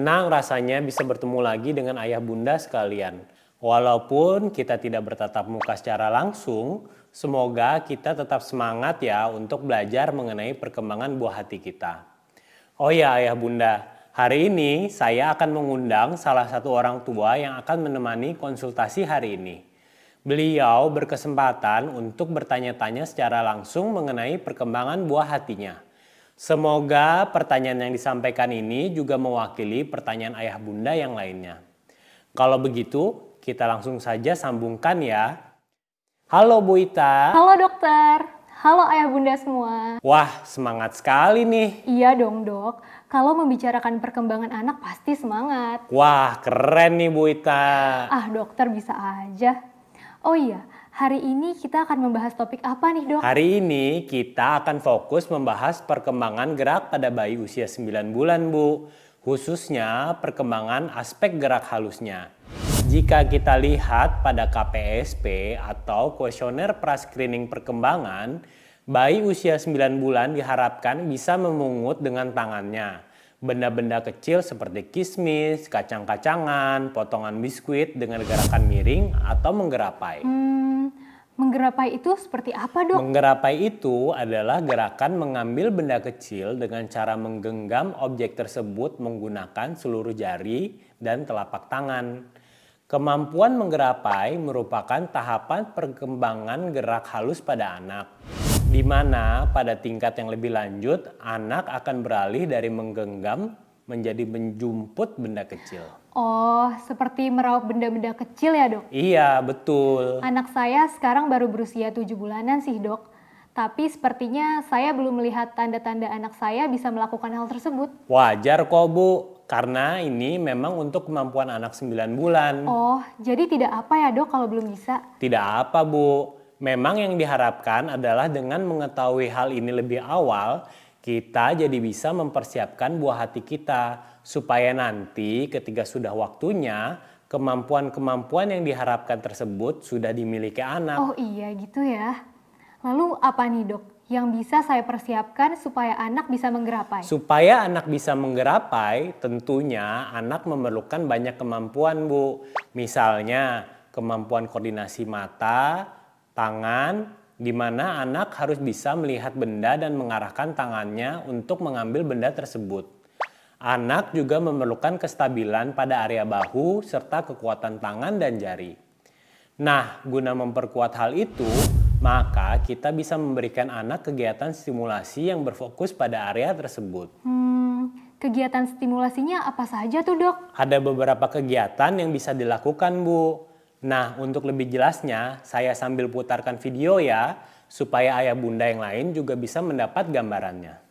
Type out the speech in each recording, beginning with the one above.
Senang rasanya bisa bertemu lagi dengan ayah bunda sekalian. Walaupun kita tidak bertatap muka secara langsung, semoga kita tetap semangat ya untuk belajar mengenai perkembangan buah hati kita. Oh ya ayah bunda, hari ini saya akan mengundang salah satu orang tua yang akan menemani konsultasi hari ini. Beliau berkesempatan untuk bertanya-tanya secara langsung mengenai perkembangan buah hatinya. Semoga pertanyaan yang disampaikan ini juga mewakili pertanyaan ayah bunda yang lainnya. Kalau begitu, kita langsung saja sambungkan ya. Halo Bu Ita. Halo dokter. Halo ayah bunda semua. Wah, semangat sekali nih. Iya dong dok. Kalau membicarakan perkembangan anak pasti semangat. Wah, keren nih Bu Ita. Ah dokter bisa aja. Oh iya, hari ini kita akan membahas topik apa nih dok? Hari ini kita akan fokus membahas perkembangan gerak pada bayi usia 9 bulan Bu. Khususnya perkembangan aspek gerak halusnya. Jika kita lihat pada KPSP atau kuesioner pra-screening perkembangan, bayi usia 9 bulan diharapkan bisa memungut dengan tangannya benda-benda kecil seperti kismis, kacang-kacangan, potongan biskuit dengan gerakan miring atau menggerapai. Menggerapai itu seperti apa dok? Menggerapai itu adalah gerakan mengambil benda kecil dengan cara menggenggam objek tersebut menggunakan seluruh jari dan telapak tangan. Kemampuan menggerapai merupakan tahapan perkembangan gerak halus pada anak, di mana pada tingkat yang lebih lanjut, anak akan beralih dari menggenggam menjadi menjumput benda kecil. Oh, seperti meraup benda-benda kecil ya dok? Iya, betul. Anak saya sekarang baru berusia 7 bulanan sih dok. Tapi sepertinya saya belum melihat tanda-tanda anak saya bisa melakukan hal tersebut. Wajar kok Bu, karena ini memang untuk kemampuan anak 9 bulan. Oh, jadi tidak apa ya dok kalau belum bisa? Tidak apa Bu, memang yang diharapkan adalah dengan mengetahui hal ini lebih awal, kita jadi bisa mempersiapkan buah hati kita, supaya nanti ketika sudah waktunya, kemampuan-kemampuan yang diharapkan tersebut sudah dimiliki anak. Oh iya gitu ya. Lalu apa nih dok yang bisa saya persiapkan supaya anak bisa menggerapai? Supaya anak bisa menggerapai, tentunya anak memerlukan banyak kemampuan Bu. Misalnya kemampuan koordinasi mata, tangan, di mana anak harus bisa melihat benda dan mengarahkan tangannya untuk mengambil benda tersebut. Anak juga memerlukan kestabilan pada area bahu serta kekuatan tangan dan jari. Nah, guna memperkuat hal itu, maka kita bisa memberikan anak kegiatan stimulasi yang berfokus pada area tersebut. Kegiatan stimulasinya apa saja tuh dok? Ada beberapa kegiatan yang bisa dilakukan Bu. Nah, untuk lebih jelasnya, saya sambil putarkan video ya, supaya ayah bunda yang lain juga bisa mendapat gambarannya.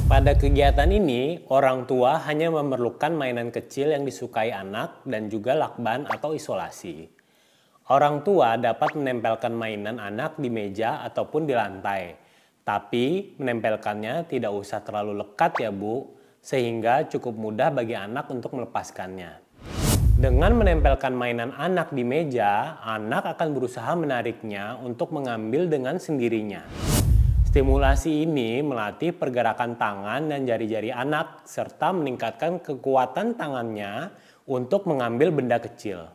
Pada kegiatan ini, orang tua hanya memerlukan mainan kecil yang disukai anak dan juga lakban atau isolasi. Orang tua dapat menempelkan mainan anak di meja ataupun di lantai. Tapi menempelkannya tidak usah terlalu lekat ya Bu, sehingga cukup mudah bagi anak untuk melepaskannya. Dengan menempelkan mainan anak di meja, anak akan berusaha menariknya untuk mengambil dengan sendirinya. Stimulasi ini melatih pergerakan tangan dan jari-jari anak serta meningkatkan kekuatan tangannya untuk mengambil benda kecil.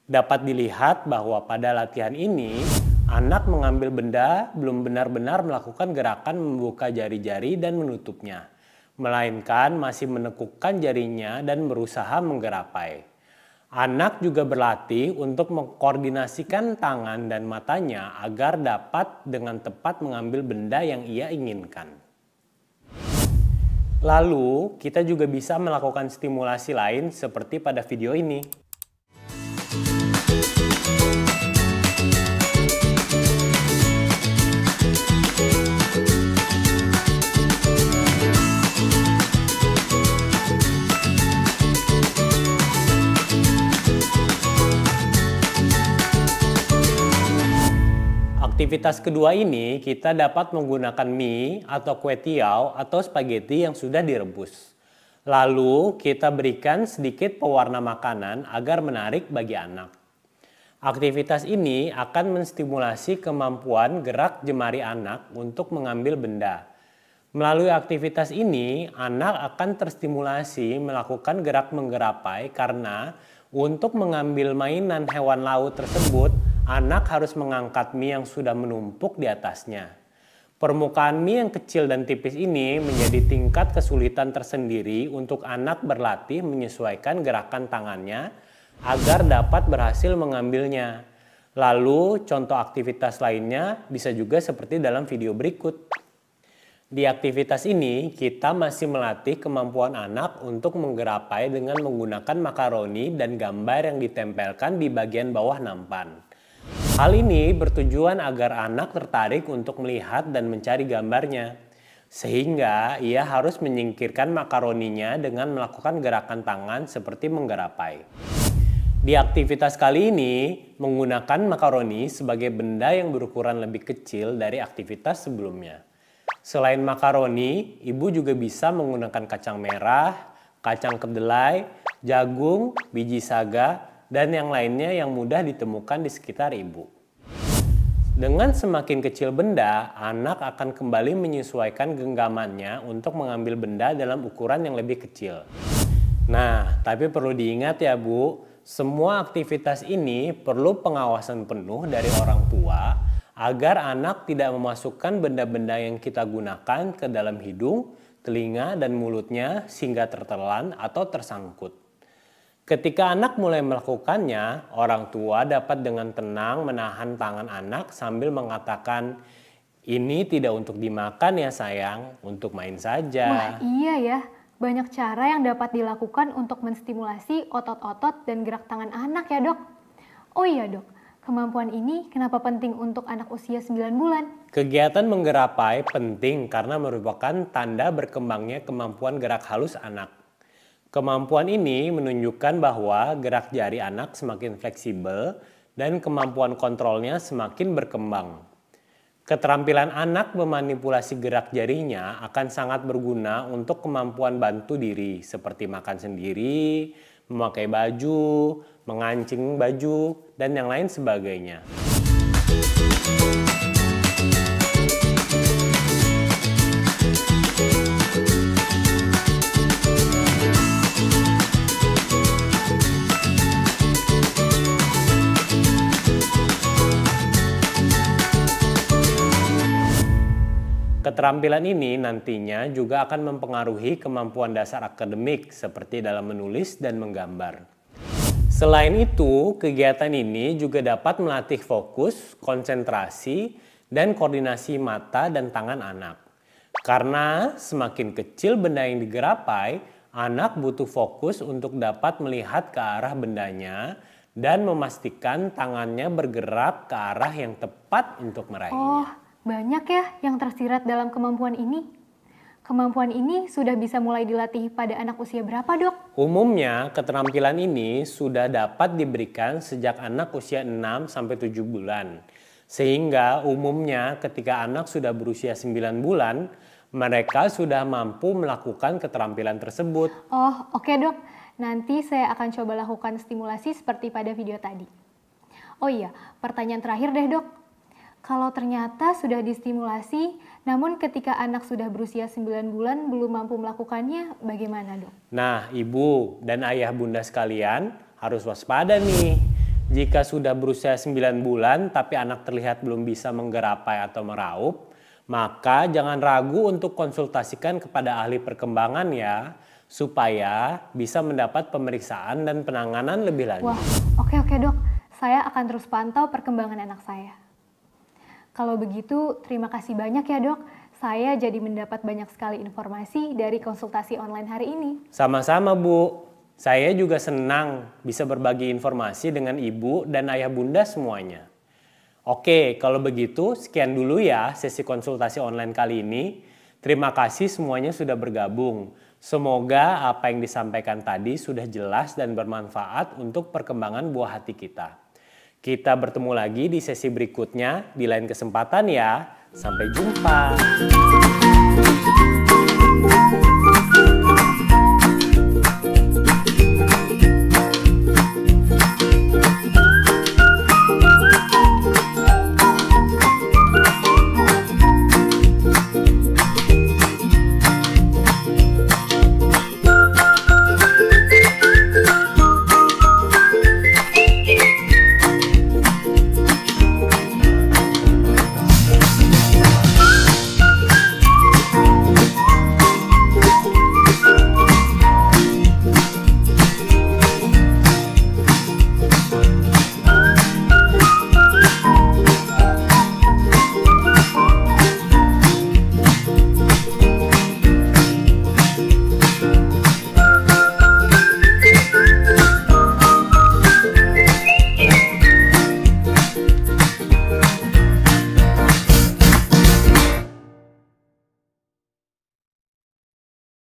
Dapat dilihat bahwa pada latihan ini, anak mengambil benda belum benar-benar melakukan gerakan membuka jari-jari dan menutupnya, melainkan masih menekukkan jarinya dan berusaha menggerapai. Anak juga berlatih untuk mengkoordinasikan tangan dan matanya agar dapat dengan tepat mengambil benda yang ia inginkan. Lalu, kita juga bisa melakukan stimulasi lain seperti pada video ini. Aktivitas kedua ini kita dapat menggunakan mie atau kue tiaw atau spaghetti yang sudah direbus. Lalu kita berikan sedikit pewarna makanan agar menarik bagi anak. Aktivitas ini akan menstimulasi kemampuan gerak jemari anak untuk mengambil benda. Melalui aktivitas ini, anak akan terstimulasi melakukan gerak menggerapai karena untuk mengambil mainan hewan laut tersebut, anak harus mengangkat mie yang sudah menumpuk di atasnya. Permukaan mie yang kecil dan tipis ini menjadi tingkat kesulitan tersendiri untuk anak berlatih menyesuaikan gerakan tangannya agar dapat berhasil mengambilnya. Lalu contoh aktivitas lainnya bisa juga seperti dalam video berikut. Di aktivitas ini kita masih melatih kemampuan anak untuk menggerapai dengan menggunakan makaroni dan gambar yang ditempelkan di bagian bawah nampan. Hal ini bertujuan agar anak tertarik untuk melihat dan mencari gambarnya. Sehingga ia harus menyingkirkan makaroninya dengan melakukan gerakan tangan seperti menggerapai. Di aktivitas kali ini, menggunakan makaroni sebagai benda yang berukuran lebih kecil dari aktivitas sebelumnya. Selain makaroni, ibu juga bisa menggunakan kacang merah, kacang kedelai, jagung, biji saga, dan yang lainnya yang mudah ditemukan di sekitar ibu. Dengan semakin kecil benda, anak akan kembali menyesuaikan genggamannya untuk mengambil benda dalam ukuran yang lebih kecil. Nah, tapi perlu diingat ya Bu, semua aktivitas ini perlu pengawasan penuh dari orang tua agar anak tidak memasukkan benda-benda yang kita gunakan ke dalam hidung, telinga, dan mulutnya sehingga tertelan atau tersangkut. Ketika anak mulai melakukannya, orang tua dapat dengan tenang menahan tangan anak sambil mengatakan, "Ini tidak untuk dimakan ya sayang, untuk main saja." Wah iya ya, banyak cara yang dapat dilakukan untuk menstimulasi otot-otot dan gerak tangan anak ya dok. Oh iya dok, kemampuan ini kenapa penting untuk anak usia 9 bulan? Kegiatan menggerapai penting karena merupakan tanda berkembangnya kemampuan gerak halus anak. Kemampuan ini menunjukkan bahwa gerak jari anak semakin fleksibel dan kemampuan kontrolnya semakin berkembang. Keterampilan anak memanipulasi gerak jarinya akan sangat berguna untuk kemampuan bantu diri seperti makan sendiri, memakai baju, mengancing baju, dan yang lain sebagainya. Keterampilan ini nantinya juga akan mempengaruhi kemampuan dasar akademik seperti dalam menulis dan menggambar. Selain itu, kegiatan ini juga dapat melatih fokus, konsentrasi, dan koordinasi mata dan tangan anak. Karena semakin kecil benda yang digerapai, anak butuh fokus untuk dapat melihat ke arah bendanya dan memastikan tangannya bergerak ke arah yang tepat untuk meraihnya. Banyak ya yang tersirat dalam kemampuan ini. Kemampuan ini sudah bisa mulai dilatih pada anak usia berapa dok? Umumnya keterampilan ini sudah dapat diberikan sejak anak usia 6-7 bulan. Sehingga umumnya ketika anak sudah berusia 9 bulan, mereka sudah mampu melakukan keterampilan tersebut. Oh oke dok, nanti saya akan coba lakukan stimulasi seperti pada video tadi. Oh iya, pertanyaan terakhir deh dok. Kalau ternyata sudah distimulasi, namun ketika anak sudah berusia 9 bulan belum mampu melakukannya, bagaimana dok? Nah, ibu dan ayah bunda sekalian harus waspada nih. Jika sudah berusia 9 bulan tapi anak terlihat belum bisa menggerapai atau meraup, maka jangan ragu untuk konsultasikan kepada ahli perkembangan ya, supaya bisa mendapat pemeriksaan dan penanganan lebih lanjut. Wah, oke dok. Saya akan terus pantau perkembangan anak saya. Kalau begitu, terima kasih banyak ya dok. Saya jadi mendapat banyak sekali informasi dari konsultasi online hari ini. Sama-sama Bu. Saya juga senang bisa berbagi informasi dengan ibu dan ayah bunda semuanya. Oke, kalau begitu sekian dulu ya sesi konsultasi online kali ini. Terima kasih semuanya sudah bergabung. Semoga apa yang disampaikan tadi sudah jelas dan bermanfaat untuk perkembangan buah hati kita. Kita bertemu lagi di sesi berikutnya di lain kesempatan ya. Sampai jumpa.